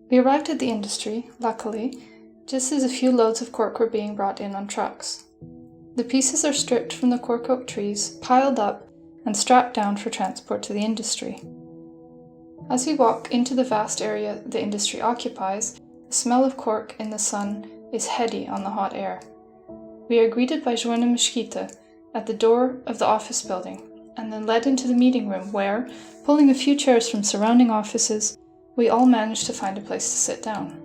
We arrived at the industry, luckily, just as a few loads of cork were being brought in on trucks. The pieces are stripped from the cork oak trees, piled up, and strapped down for transport to the industry. As we walk into the vast area the industry occupies, the smell of cork in the sun is heady on the hot air. We are greeted by Joana Mesquita at the door of the office building, and then led into the meeting room where, pulling a few chairs from surrounding offices, we all manage to find a place to sit down.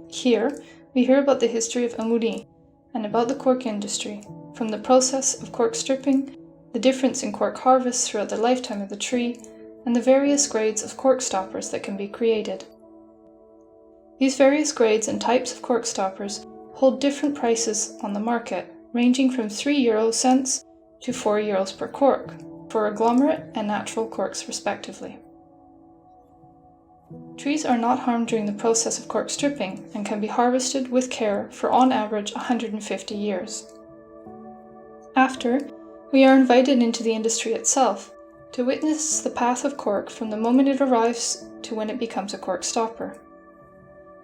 Here, we hear about the history of Amorim and about the cork industry, from the process of cork stripping, the difference in cork harvests throughout the lifetime of the tree, and the various grades of cork stoppers that can be created. These various grades and types of cork stoppers hold different prices on the market, ranging from 3 € to €4 per cork, for agglomerate and natural corks respectively. Trees are not harmed during the process of cork stripping and can be harvested with care for on average 150 years. After, we are invited into the industry itself to witness the path of cork from the moment it arrives to when it becomes a cork stopper.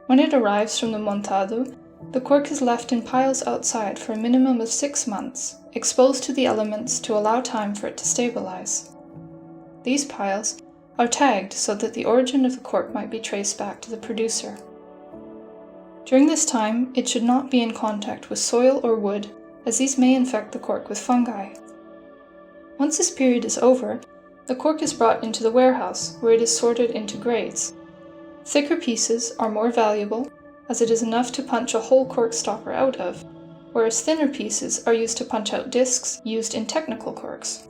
When it arrives from the montado, the cork is left in piles outside for a minimum of 6 months, exposed to the elements to allow time for it to stabilize. These piles are tagged so that the origin of the cork might be traced back to the producer. During this time, it should not be in contact with soil or wood, as these may infect the cork with fungi. Once this period is over, the cork is brought into the warehouse, where it is sorted into grades. Thicker pieces are more valuable, as it is enough to punch a whole cork stopper out of, whereas thinner pieces are used to punch out discs used in technical corks.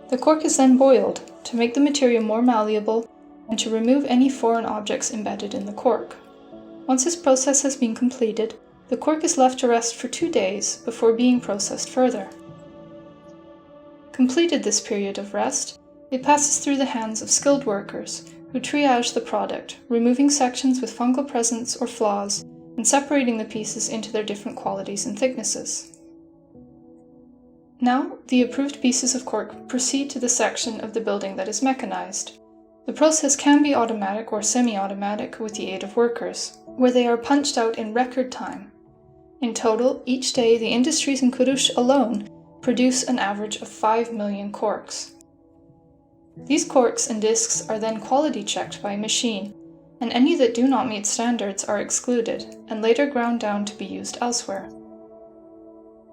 The cork is then boiled to make the material more malleable and to remove any foreign objects embedded in the cork. Once this process has been completed, the cork is left to rest for 2 days before being processed further. Completed this period of rest, it passes through the hands of skilled workers who triage the product, removing sections with fungal presence or flaws and separating the pieces into their different qualities and thicknesses. Now, the approved pieces of cork proceed to the section of the building that is mechanized. The process can be automatic or semi-automatic with the aid of workers, where they are punched out in record time. In total, each day the industries in Coruche alone produce an average of 5 million corks. These corks and discs are then quality checked by a machine, and any that do not meet standards are excluded and later ground down to be used elsewhere.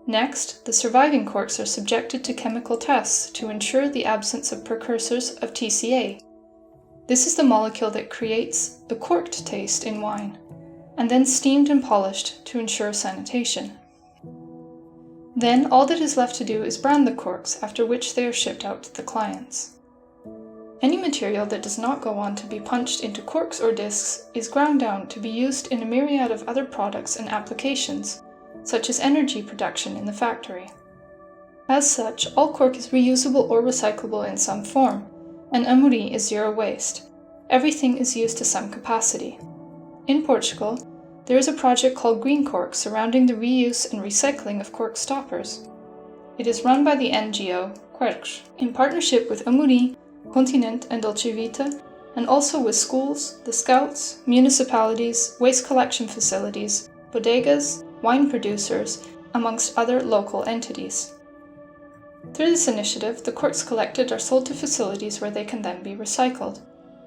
Next, the surviving corks are subjected to chemical tests to ensure the absence of precursors of TCA. This is the molecule that creates the corked taste in wine, and then steamed and polished to ensure sanitation. Then all that is left to do is brand the corks, after which they are shipped out to the clients. Any material that does not go on to be punched into corks or discs is ground down to be used in a myriad of other products and applications, such as energy production in the factory. As such, all cork is reusable or recyclable in some form, and Amorim is zero waste. Everything is used to some capacity. In Portugal, there is a project called Green Cork surrounding the reuse and recycling of cork stoppers. It is run by the NGO Coruche, in partnership with Amorim, Continente and Dolce Vita, and also with schools, the Scouts, municipalities, waste collection facilities, bodegas, wine producers, amongst other local entities. Through this initiative, the corks collected are sold to facilities where they can then be recycled.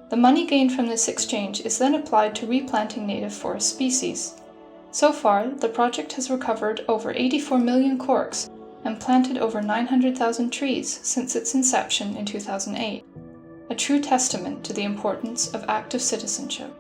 The money gained from this exchange is then applied to replanting native forest species. So far, the project has recovered over 84 million corks and planted over 900,000 trees since its inception in 2008, a true testament to the importance of active citizenship.